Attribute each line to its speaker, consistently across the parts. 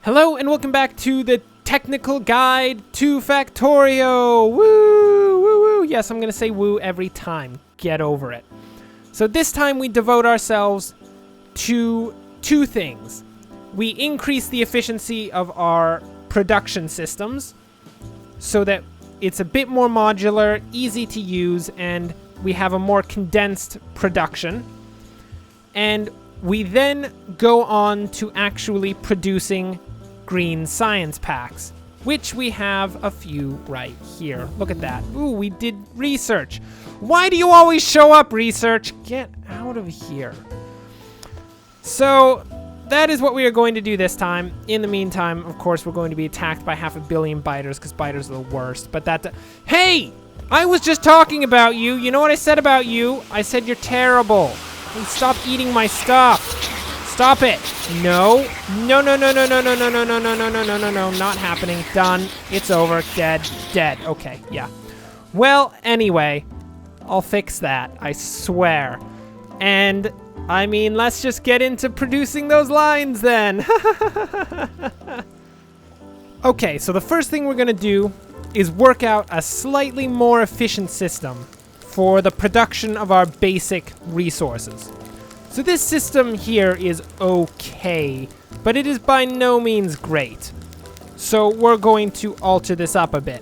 Speaker 1: Hello and welcome back to the technical guide to Factorio. Woo, woo, woo. Yes, I'm going to say woo every time. Get over it. So this time we devote ourselves to two things. We increase the efficiency of our production systems so that it's a bit more modular, easy to use, and we have a more condensed production. And we then go on to actually producing green science packs, which we have a few right here. Look at that. Ooh, we did research. Why do you always show up, research? Get out of here. So that is what we are going to do this time. In the meantime, of course, we're going to be attacked by 500 million biters because biters are the worst. But hey, I was just talking about you. You know what I said about you? I said you're terrible. Please stop eating my stuff. Stop it. No. No, no, no, no, no, no, no, no, no, no, no, no, no, no, no. Not happening. Done. It's over. Dead. Dead. Okay, yeah. Well, anyway, I'll fix that. I swear. And, I mean, let's just get into producing those lines then. Okay, so the first thing we're going to do is work out a slightly more efficient system for the production of our basic resources. So this system here is okay, but it is by no means great. So we're going to alter this up a bit.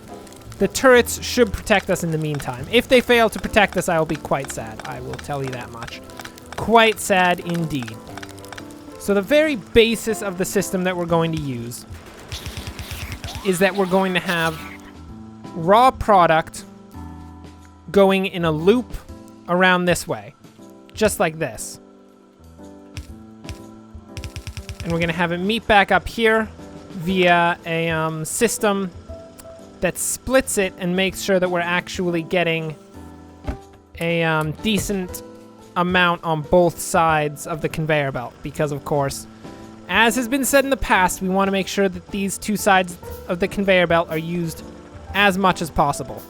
Speaker 1: The turrets should protect us in the meantime. If they fail to protect us, I will be quite sad. I will tell you that much. Quite sad indeed. So the very basis of the system that we're going to use is that we're going to have raw product going in a loop around this way, just like this. And we're going to have it meet back up here via a system that splits it and makes sure that we're actually getting a decent amount on both sides of the conveyor belt. Because, of course, as has been said in the past, we want to make sure that these two sides of the conveyor belt are used as much as possible.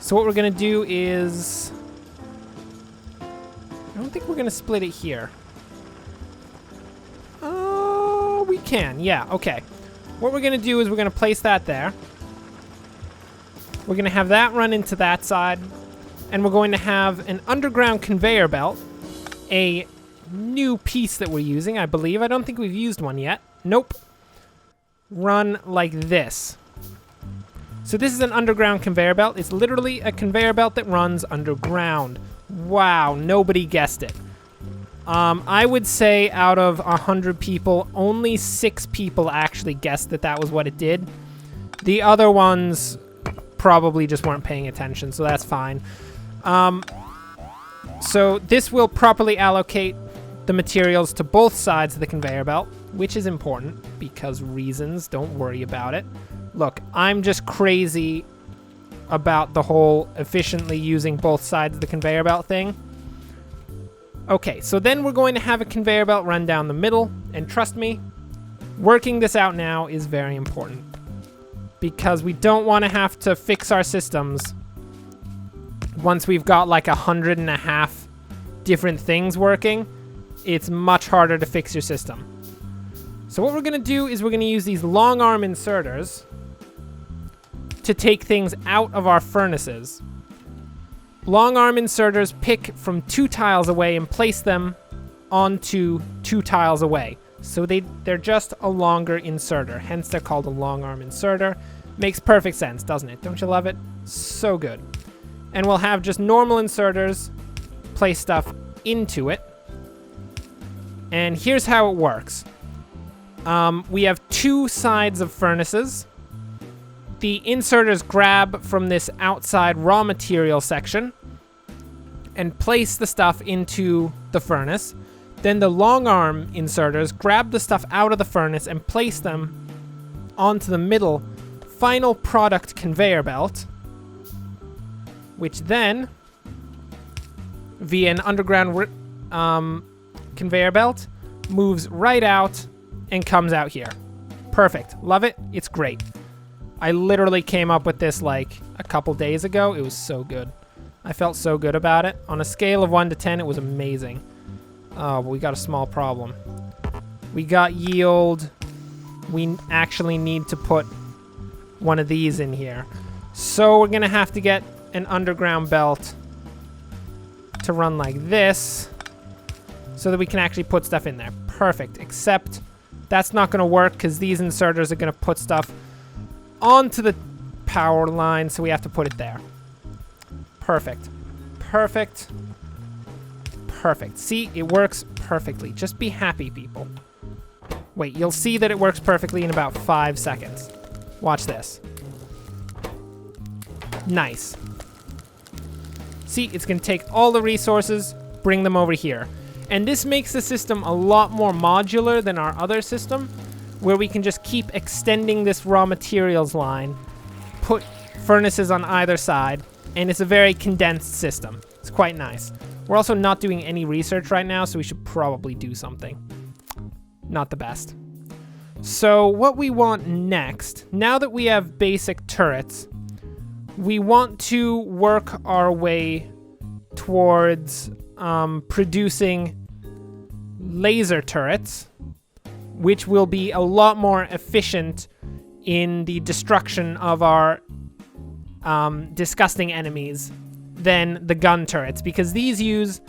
Speaker 1: So what we're going to do is... I don't think we're going to split it here. We can, yeah, okay. What we're going to do is we're going to place that there. We're going to have that run into that side. And we're going to have an underground conveyor belt. A new piece that we're using, I believe. I don't think we've used one yet. Nope. Run like this. So this is an underground conveyor belt. It's literally a conveyor belt that runs underground. Wow, nobody guessed it. I would say out of 100 people, only 6 people actually guessed that that was what it did. The other ones probably just weren't paying attention, so that's fine. So this will properly allocate the materials to both sides of the conveyor belt, which is important because reasons. Don't worry about it. Look, I'm just crazy about the whole efficiently using both sides of the conveyor belt thing. Okay, so then we're going to have a conveyor belt run down the middle, and trust me, working this out now is very important because we don't want to have to fix our systems once we've got like 150 different things working. It's much harder to fix your system. So what we're going to do is we're going to use these long arm inserters to take things out of our furnaces. Long arm inserters pick from 2 tiles away and place them onto 2 tiles away. So they're just a longer inserter. Hence they're called a long arm inserter. Makes perfect sense, doesn't it? Don't you love it? So good. And we'll have just normal inserters place stuff into it. And here's how it works. We have 2 sides of furnaces. The inserters grab from this outside raw material section and place the stuff into the furnace. Then the long arm inserters grab the stuff out of the furnace and place them onto the middle final product conveyor belt, which then, via an underground conveyor belt, moves right out and comes out here. Perfect. Love it. It's great. I literally came up with this like a couple days ago. It was so good. I felt so good about it. On a scale of 1 to 10, it was amazing. Oh, but we got a small problem. We got yield we actually need to put one of these in here. So we're gonna have to get an underground belt to run like this so that we can actually put stuff in there. Perfect, except that's not gonna work because these inserters are gonna put stuff onto the power line, so we have to put it there. Perfect. Perfect. Perfect. See, it works perfectly. Just be happy, people. Wait, you'll see that it works perfectly in about 5 seconds. Watch this. Nice. See, it's going to take all the resources, bring them over here. And this makes the system a lot more modular than our other system, where we can just keep extending this raw materials line, put furnaces on either side, and it's a very condensed system. It's quite nice. We're also not doing any research right now, so we should probably do something. Not the best. So what we want next, now that we have basic turrets, we want to work our way towards producing laser turrets, which will be a lot more efficient in the destruction of our disgusting enemies than the gun turrets, because these use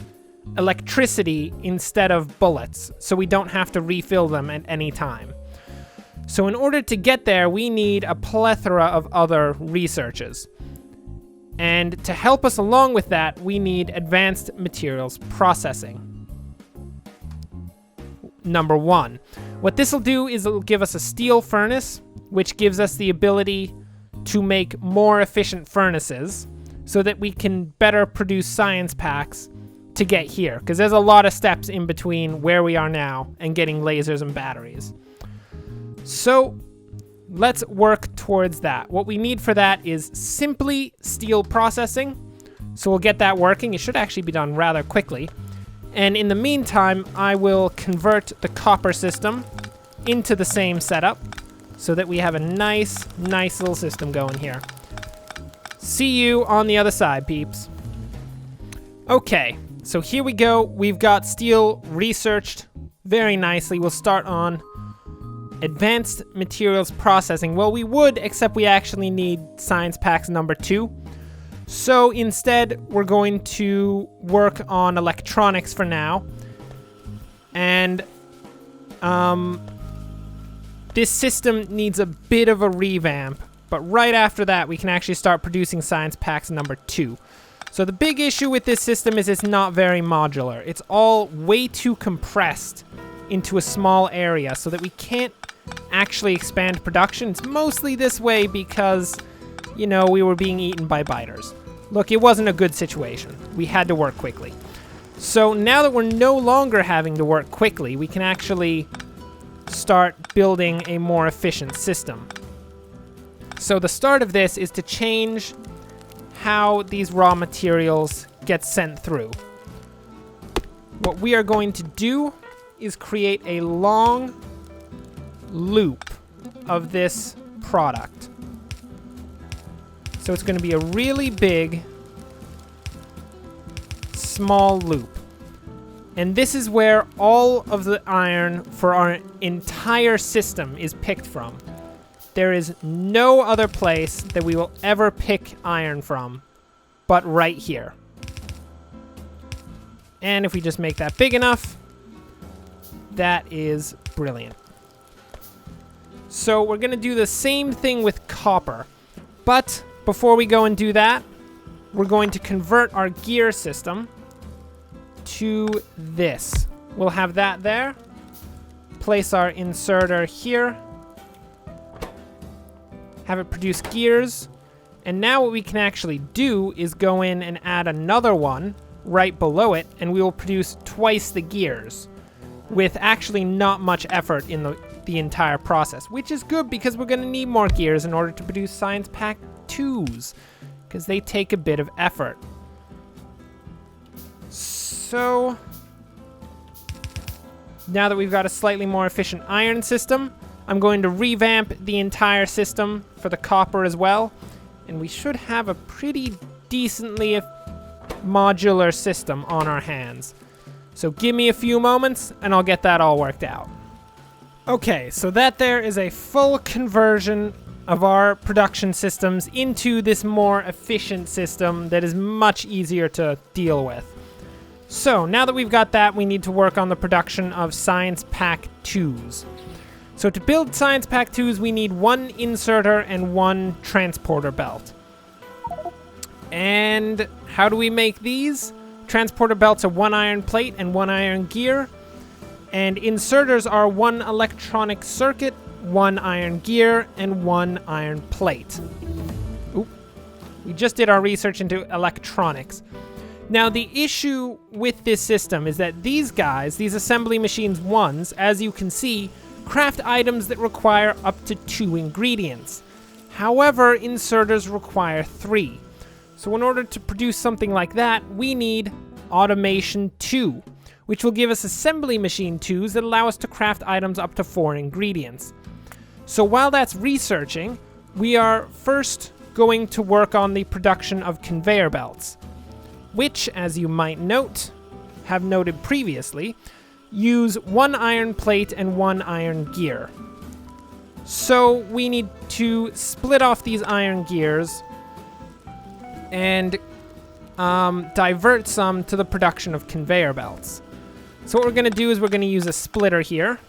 Speaker 1: electricity instead of bullets, so we don't have to refill them at any time. So in order to get there, we need a plethora of other researches. And to help us along with that, we need advanced materials processing. Number 1. What this will do is it'll give us a steel furnace, which gives us the ability to make more efficient furnaces so that we can better produce science packs to get here, because there's a lot of steps in between where we are now and getting lasers and batteries. So let's work towards that. What we need for that is simply steel processing. So we'll get that working. It should actually be done rather quickly. And in the meantime, I will convert the copper system into the same setup so that we have a nice little system going here. See you on the other side, peeps. Okay, so here we go. We've got steel researched very nicely. We'll start on advanced materials processing. Well, we would, except we actually need science packs number 2. So instead, we're going to work on electronics for now. And this system needs a bit of a revamp. But right after that, we can actually start producing science packs number 2. So the big issue with this system is it's not very modular. It's all way too compressed into a small area so that we can't actually expand production. It's mostly this way because, you know, we were being eaten by biters. Look, it wasn't a good situation. We had to work quickly. So now that we're no longer having to work quickly, we can actually start building a more efficient system. So the start of this is to change how these raw materials get sent through. What we are going to do is create a long loop of this product. So it's going to be a really big, small loop. And this is where all of the iron for our entire system is picked from. There is no other place that we will ever pick iron from but right here. And if we just make that big enough, that is brilliant. So we're going to do the same thing with copper. But before we go and do that, we're going to convert our gear system to this. We'll have that there. Place our inserter here. Have it produce gears. And now what we can actually do is go in and add another one right below it, and we will produce twice the gears with actually not much effort in the entire process, which is good because we're going to need more gears in order to produce Science Pack 2s, because they take a bit of effort. So now that we've got a slightly more efficient iron system, I'm going to revamp the entire system for the copper as well, and we should have a pretty decently modular system on our hands. So give me a few moments and I'll get that all worked out. Okay, so that there is a full conversion of our production systems into this more efficient system that is much easier to deal with. So now that we've got that, we need to work on the production of Science Pack 2s. So to build Science Pack 2s, we need one inserter and one transporter belt. And how do we make these? Transporter belts are one iron plate and one iron gear. And inserters are one electronic circuit, one iron gear, and one iron plate. Oop. We just did our research into electronics. Now, the issue with this system is that these guys, these assembly machines ones, as you can see, craft items that require up to 2 ingredients. However, inserters require 3. So in order to produce something like that, we need automation 2, which will give us assembly machine 2s that allow us to craft items up to 4 ingredients. So while that's researching, we are first going to work on the production of conveyor belts, which, as you might have noted previously, use one iron plate and one iron gear. So we need to split off these iron gears and divert some to the production of conveyor belts. So what we're going to do is we're going to use a splitter here,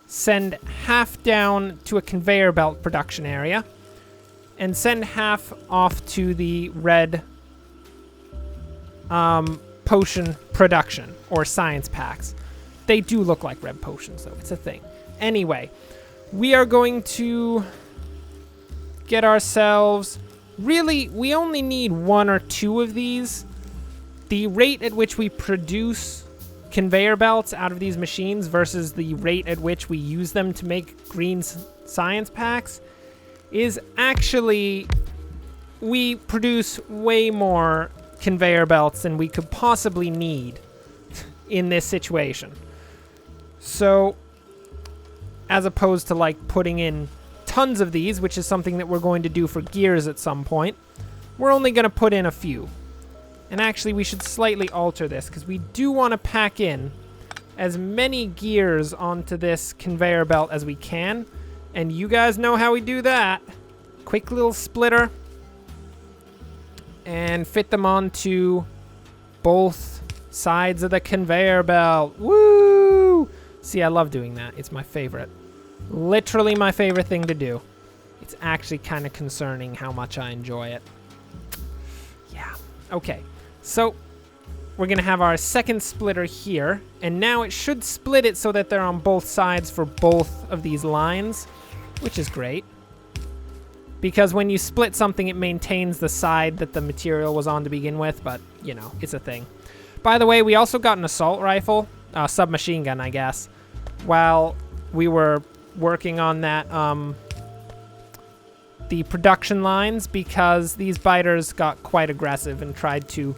Speaker 1: send half down to a conveyor belt production area, and send half off to the red potion production, or science packs. They do look like red potions, though. It's a thing. Anyway, we are going to get ourselves... Really, we only need 1 or 2 of these. The rate at which we produce conveyor belts out of these machines versus the rate at which we use them to make green science packs is actually... We produce way more conveyor belts than we could possibly need in this situation. So, as opposed to like putting in tons of these, which is something that we're going to do for gears at some point, we're only going to put in a few. And actually, we should slightly alter this, because we do want to pack in as many gears onto this conveyor belt as we can. And you guys know how we do that. Quick little splitter. And fit them onto both sides of the conveyor belt. Woo! See, I love doing that. It's my favorite. Literally my favorite thing to do. It's actually kind of concerning how much I enjoy it. Yeah. Okay. So, we're going to have our second splitter here. And now it should split it so that they're on both sides for both of these lines, which is great. Because when you split something, it maintains the side that the material was on to begin with, but, you know, it's a thing. By the way, we also got an assault rifle, submachine gun, I guess, while we were working on that, the production lines, because these biters got quite aggressive and tried to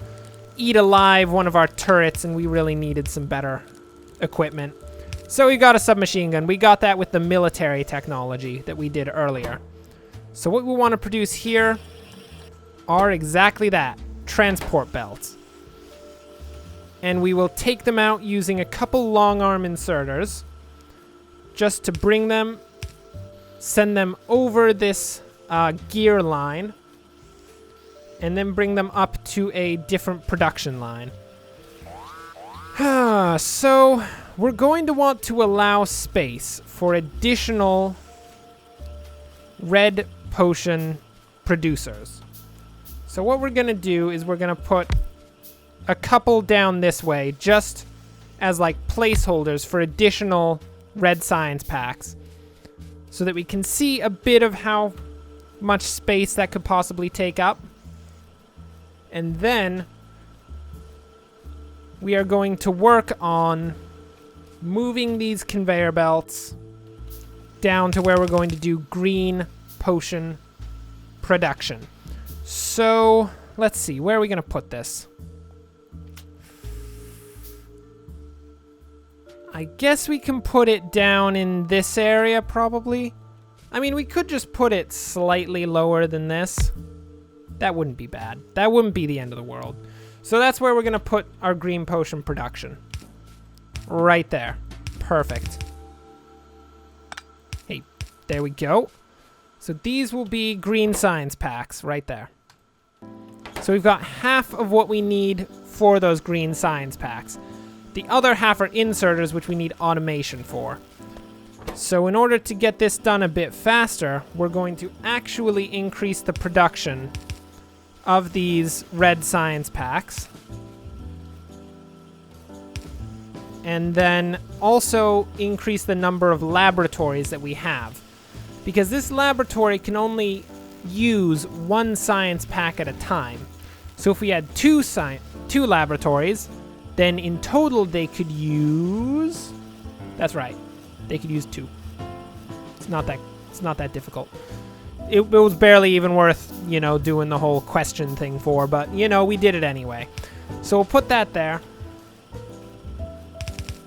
Speaker 1: eat alive one of our turrets, and we really needed some better equipment. So we got a submachine gun. We got that with the military technology that we did earlier. So what we want to produce here are exactly that, transport belts. And we will take them out using a couple long arm inserters just to bring them, send them over this gear line, and then bring them up to a different production line. So we're going to want to allow space for additional red potion producers. So what we're going to do is we're going to put a couple down this way just as like placeholders for additional red science packs so that we can see a bit of how much space that could possibly take up. And then we are going to work on moving these conveyor belts down to where we're going to do green potion production. So let's see, where are we going to put this? I guess we can put it down in this area probably. I mean, we could just put it slightly lower than this. That wouldn't be bad. That wouldn't be the end of the world. So that's where we're going to put our green potion production. Right there. Perfect. There we go. So these will be green science packs right there. So we've got half of what we need for those green science packs. The other half are inserters, which we need automation for. So in order to get this done a bit faster, we're going to actually increase the production of these red science packs. And then also increase the number of laboratories that we have. Because this laboratory can only use one science pack at a time. So if we had two laboratories, then in total they could use... That's right. They could use 2. It's not that difficult. It was barely even worth, you know, doing the whole question thing for, but, you know, we did it anyway. So we'll put that there.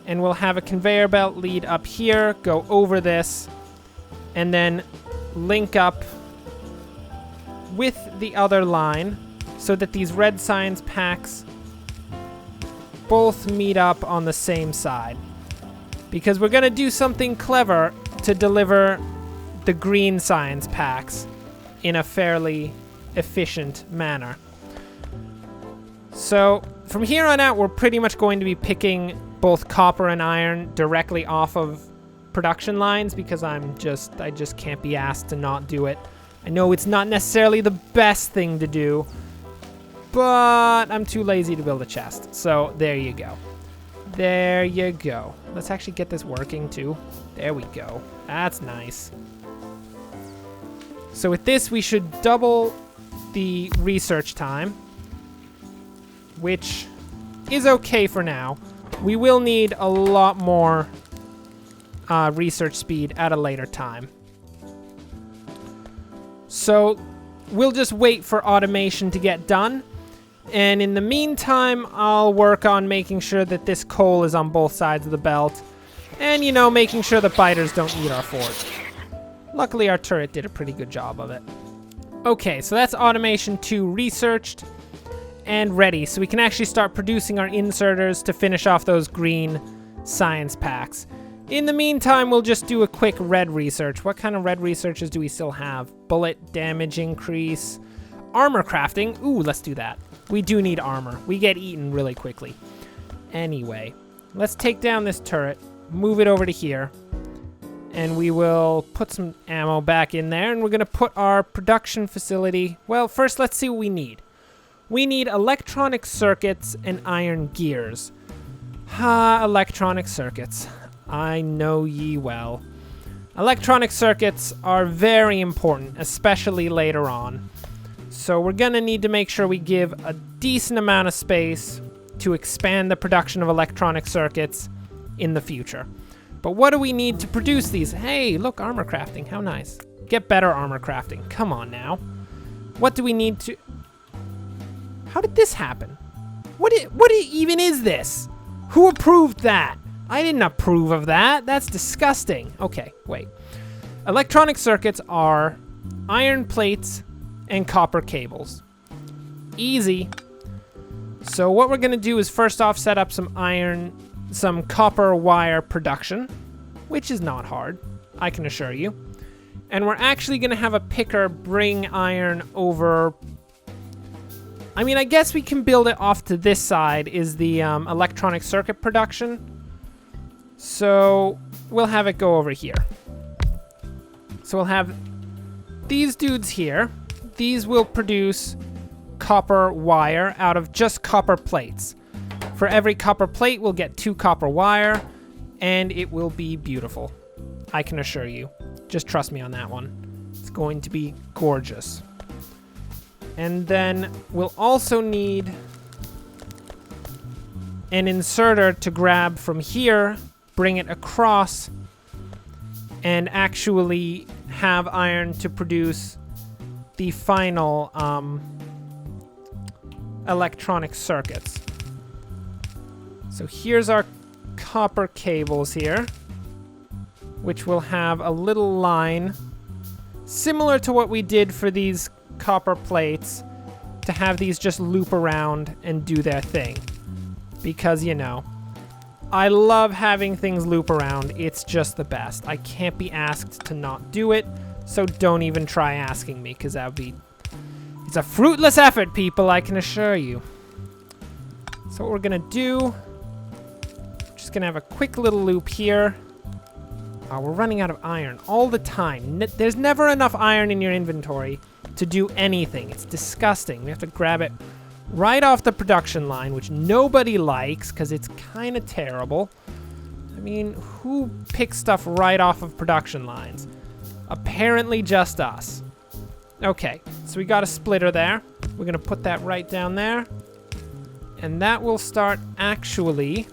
Speaker 1: And we'll have a conveyor belt lead up here, go over this, and then link up with the other line so that these red science packs both meet up on the same side. Because we're going to do something clever to deliver the green science packs in a fairly efficient manner. So from here on out, we're pretty much going to be picking both copper and iron directly off of production lines because I just can't be asked to not do it. I know it's not necessarily the best thing to do, but I'm too lazy to build a chest. So there you go. There you go. Let's actually get this working too. There we go. That's nice. So with this, we should double the research time, which is okay for now. We will need a lot more research speed at a later time. So we'll just wait for automation to get done. And in the meantime, I'll work on making sure that this coal is on both sides of the belt. And, you know, making sure the biters don't eat our fort. Luckily, our turret did a pretty good job of it. Okay, so that's automation 2 researched and ready. So we can actually start producing our inserters to finish off those green science packs. In the meantime, we'll just do a quick red research. What kind of red researches do we still have? Bullet damage increase. Armor crafting. Ooh, let's do that. We do need armor. We get eaten really quickly. Anyway, let's take down this turret, move it over to here, and we will put some ammo back in there, and we're going to put our production facility... Well, first, let's see what we need. We need electronic circuits and iron gears. Electronic circuits. I know ye well. Electronic circuits are very important, especially later on. So we're going to need to make sure we give a decent amount of space to expand the production of electronic circuits in the future. But what do we need to produce these? Hey, look, armor crafting. How nice. Get better armor crafting. Come on now. What do we need to... How did this happen? What even is this? Who approved that? I didn't approve of that. That's disgusting. Okay, wait. Electronic circuits are iron plates and copper cables. Easy. So what we're going to do is first off set up some copper wire production, which is not hard, I can assure you. And we're actually going to have a picker bring iron over... I mean, I guess we can build it off to this side is the electronic circuit production. So we'll have it go over here. So we'll have these dudes here. These will produce copper wire out of just copper plates. For every copper plate, we'll get 2 copper wire, and it will be beautiful. I can assure you. Just trust me on that one. It's going to be gorgeous. And then we'll also need an inserter to grab from here, bring it across, and actually have iron to produce the final electronic circuits. So here's our copper cables here, which will have a little line similar to what we did for these copper plates to have these just loop around and do their thing. Because, you know, I love having things loop around. It's just the best. I can't be asked to not do it, so don't even try asking me, because that would be... It's a fruitless effort, people, I can assure you. So what we're gonna do... Just gonna have a quick little loop here. We're running out of iron all the time. There's never enough iron in your inventory to do anything. It's disgusting. We have to grab it right off the production line, which nobody likes because it's kind of terrible. I mean, who picks stuff right off of production lines? Apparently just us. Okay, so we got a splitter there. We're gonna put that right down there. And that will start actually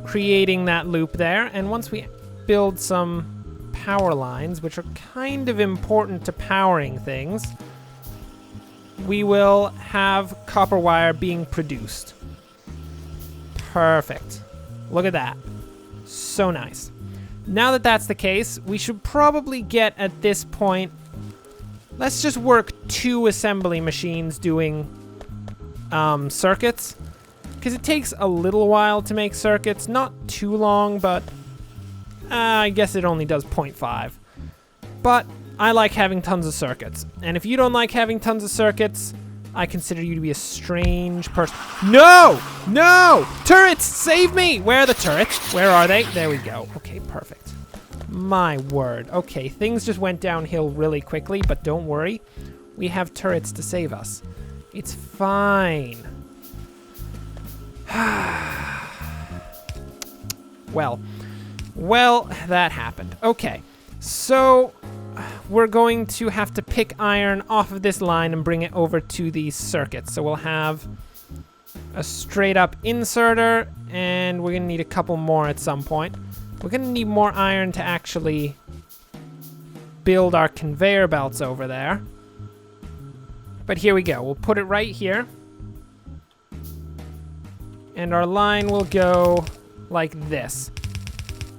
Speaker 1: creating that loop there. And once we build some power lines, which are kind of important to powering things, we will have copper wire being produced. Perfect. Look at that. So nice. Now that that's the case, we should probably get at this point, let's just work 2 assembly machines doing circuits. Because it takes a little while to make circuits. Not too long, but I guess it only does 0.5. But I like having tons of circuits. And if you don't like having tons of circuits, I consider you to be a strange person. No! No! Turrets! Save me! Where are the turrets? Where are they? There we go. Okay, perfect. My word. Okay, things just went downhill really quickly, but don't worry. We have turrets to save us. It's fine. Well, that happened. Okay, so we're going to have to pick iron off of this line and bring it over to these circuits. So we'll have a straight up inserter, and we're gonna need a couple more at some point. We're gonna need more iron to actually build our conveyor belts over there. But here we go. We'll put it right here. And our line will go like this.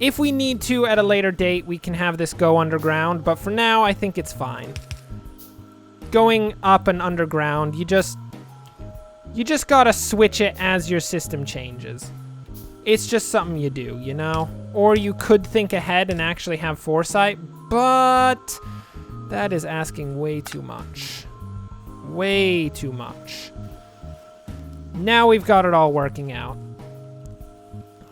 Speaker 1: If we need to at a later date, we can have this go underground, but for now, I think it's fine. Going up and underground, you just gotta switch it as your system changes. It's just something you do, you know? Or you could think ahead and actually have foresight, but that is asking way too much. Way too much. Now we've got it all working out.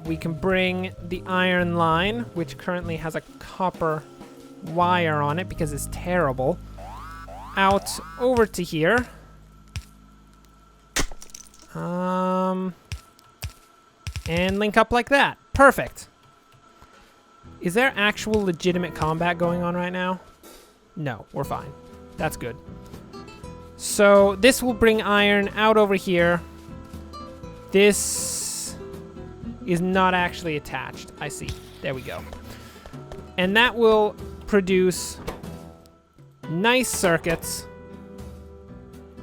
Speaker 1: We can bring the iron line, which currently has a copper wire on it because it's terrible, out over to here. And link up like that. Perfect. Is there actual legitimate combat going on right now? No, we're fine. That's good. So this will bring iron out over here. This is not actually attached. I see. There we go. And that will produce nice circuits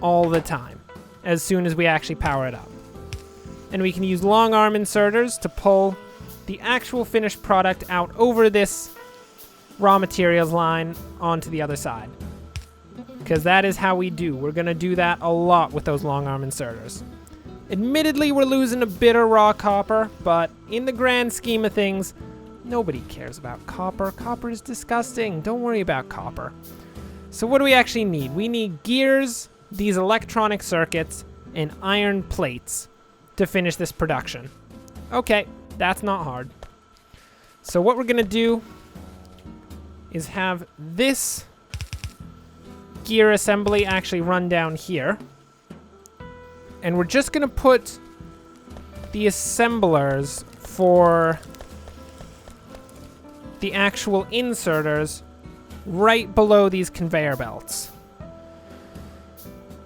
Speaker 1: all the time, as soon as we actually power it up. And we can use long arm inserters to pull the actual finished product out over this raw materials line onto the other side. Because that is how we do. We're going to do that a lot with those long arm inserters. Admittedly, we're losing a bit of raw copper, but in the grand scheme of things, nobody cares about copper. Copper is disgusting. Don't worry about copper. So what do we actually need? We need gears, these electronic circuits, and iron plates to finish this production. Okay, that's not hard. So what we're going to do is have this gear assembly actually run down here. And we're just going to put the assemblers for the actual inserters right below these conveyor belts.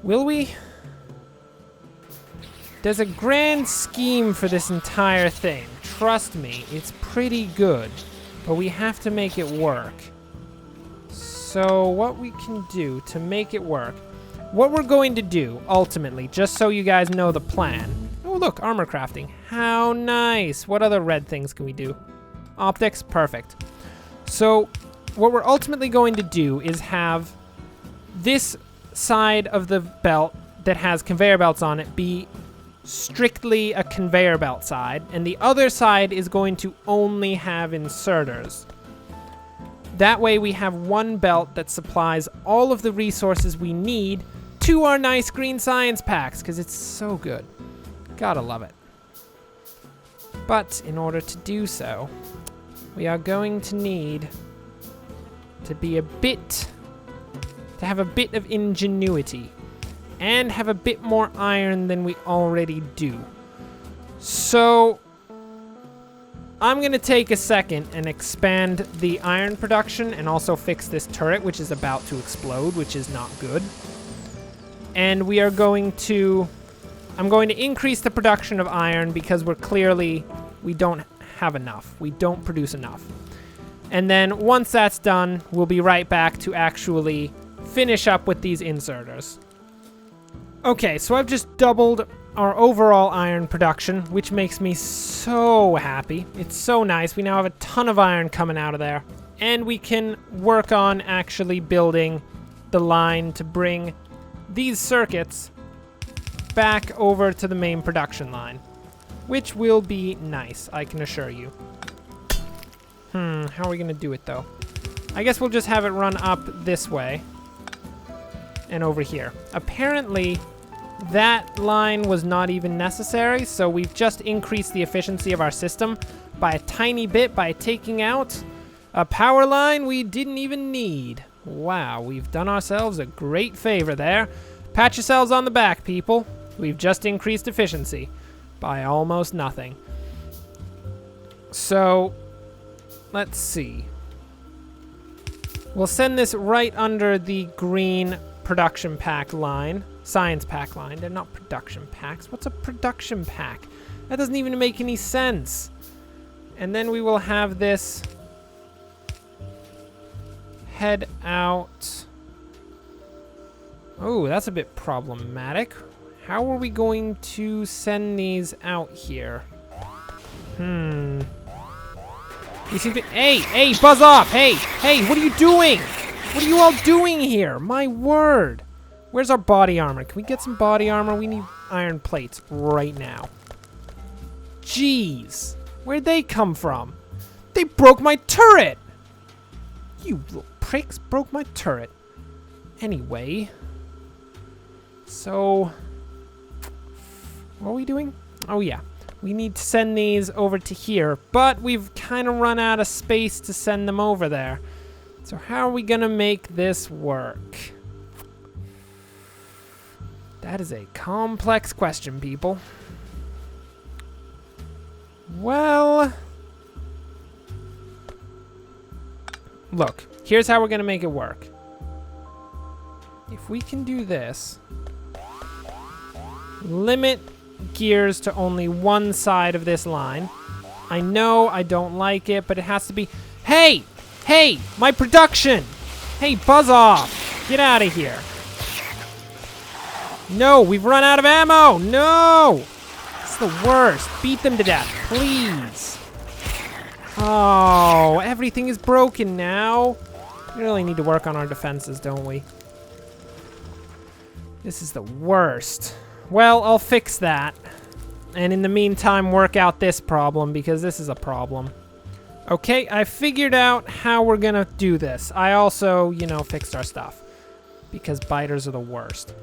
Speaker 1: Will we? There's a grand scheme for this entire thing. Trust me, it's pretty good, but we have to make it work. So what we can do to make it work, what we're going to do, ultimately, just so you guys know the plan. Oh, look, armor crafting. How nice. What other red things can we do? Optics, perfect. So what we're ultimately going to do is have this side of the belt that has conveyor belts on it be strictly a conveyor belt side, and the other side is going to only have inserters. That way we have one belt that supplies all of the resources we need to our nice green science packs, because it's so good. Gotta love it. But in order to do so, we are going to need to have a bit of ingenuity and have a bit more iron than we already do. So I'm going to take a second and expand the iron production and also fix this turret, which is about to explode, which is not good. And we are going to... I'm going to increase the production of iron because we don't have enough. We don't produce enough. And then once that's done, we'll be right back to actually finish up with these inserters. Okay, so I've just doubled our overall iron production, which makes me so happy. It's so nice. We now have a ton of iron coming out of there. And we can work on actually building the line to bring these circuits back over to the main production line, which will be nice, I can assure you. How are we going to do it, though? I guess we'll just have it run up this way and over here. Apparently, that line was not even necessary, so we've just increased the efficiency of our system by a tiny bit by taking out a power line we didn't even need. Wow, we've done ourselves a great favor there. Pat yourselves on the back, people. We've just increased efficiency by almost nothing. So, let's see. We'll send this right under the green production pack line. Science pack line. They're not production packs. What's a production pack? That doesn't even make any sense. And then we will have this head out. Oh, that's a bit problematic. How are we going to send these out here? You seem to... Hey, buzz off! Hey, what are you doing? What are you all doing here? My word. Where's our body armor? Can we get some body armor? We need iron plates right now. Jeez. Where'd they come from? They broke my turret! You little pricks broke my turret. Anyway. So... what are we doing? Oh, yeah. We need to send these over to here, but we've kind of run out of space to send them over there. So how are we going to make this work? That is a complex question, people. Well... look, here's how we're going to make it work. If we can do this... limit gears to only one side of this line. I know I don't like it, but it has to be... Hey! My production! Hey, buzz off! Get out of here. No, we've run out of ammo! No! It's the worst. Beat them to death, please. Oh, everything is broken now. We really need to work on our defenses, don't we? This is the worst. Well, I'll fix that. And in the meantime, work out this problem, because this is a problem. Okay, I figured out how we're gonna do this. I also, fixed our stuff. Because biters are the worst.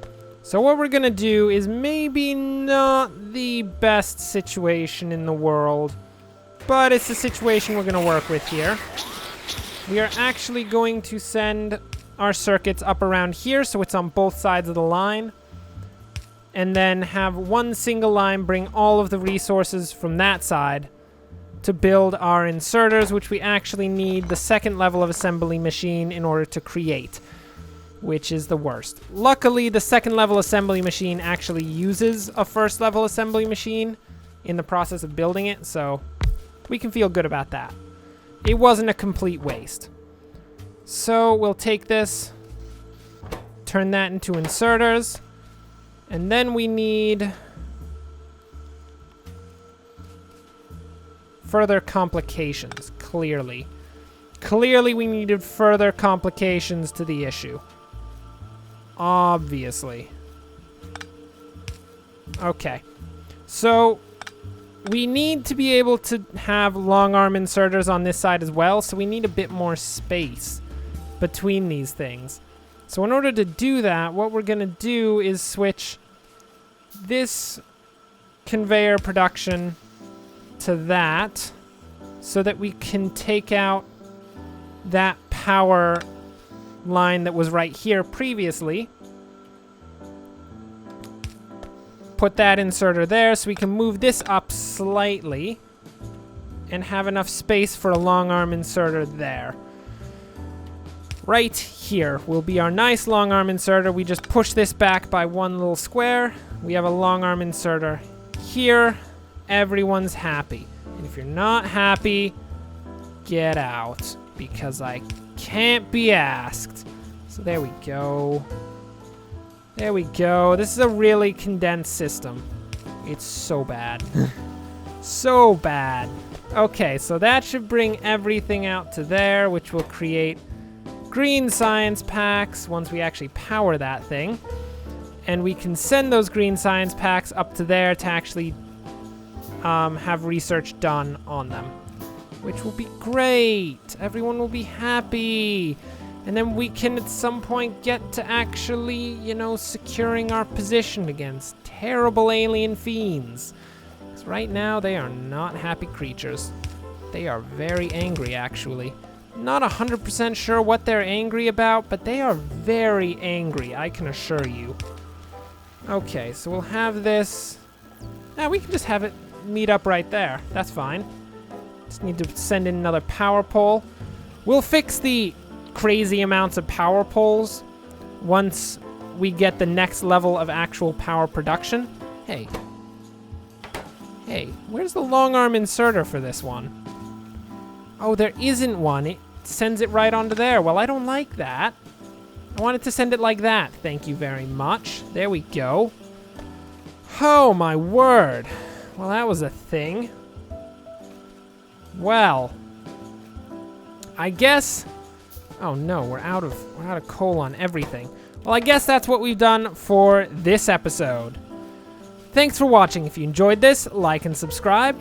Speaker 1: So what we're gonna do is maybe not the best situation in the world, but it's the situation we're gonna work with here. We are actually going to send our circuits up around here, so it's on both sides of the line. And then have one single line bring all of the resources from that side to build our inserters, which we actually need the second level of assembly machine in order to create, which is the worst. Luckily, the second level assembly machine actually uses a first level assembly machine in the process of building it, so we can feel good about that. It wasn't a complete waste. So we'll take this, turn that into inserters, and then we need further complications, clearly. Clearly we needed further complications to the issue. Obviously. Okay. So we need to be able to have long arm inserters on this side as well, so we need a bit more space between these things. So in order to do that, what we're going to do is switch this conveyor production to that so that we can take out that power line that was right here previously. Put that inserter there so we can move this up slightly and have enough space for a long arm inserter there. Right here will be our nice long arm inserter. We just push this back by one little square. We have a long arm inserter here. Everyone's happy. And if you're not happy, get out, because I can't be asked. So there we go. There we go. This is a really condensed system. It's so bad. So bad. Okay, so that should bring everything out to there, which will create green science packs once we actually power that thing. And we can send those green science packs up to there to actually have research done on them, which will be great. Everyone will be happy. And then we can at some point get to actually, you know, securing our position against terrible alien fiends. Because right now they are not happy creatures. They are very angry, actually. Not 100% sure what they're angry about, but they are very angry, I can assure you. Okay, so we'll have this. We can just have it meet up right there. That's fine. Just need to send in another power pole. We'll fix the crazy amounts of power poles once we get the next level of actual power production. Hey, where's the long arm inserter for this one? Oh, there isn't one. It sends it right onto there. Well, I don't like that. I wanted to send it like that. Thank you very much. There we go. Oh, my word. Well, that was a thing. Well, I guess. Oh no, we're out of coal on everything. Well, I guess that's what we've done for this episode. Thanks for watching. If you enjoyed this, like and subscribe.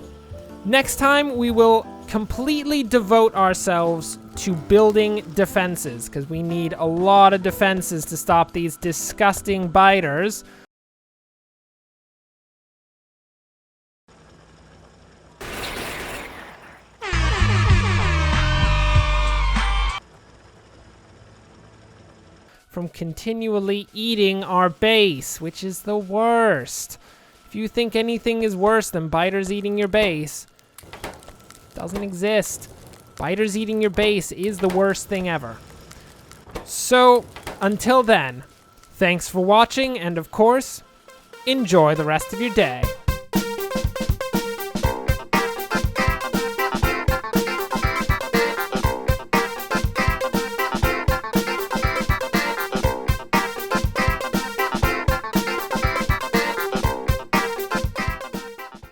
Speaker 1: Next time, we will completely devote ourselves to building defenses, because we need a lot of defenses to stop these disgusting biters. From continually eating our base, which is the worst. If you think anything is worse than biters eating your base, it doesn't exist. Biters eating your base is the worst thing ever. So, until then, thanks for watching, and of course, enjoy the rest of your day.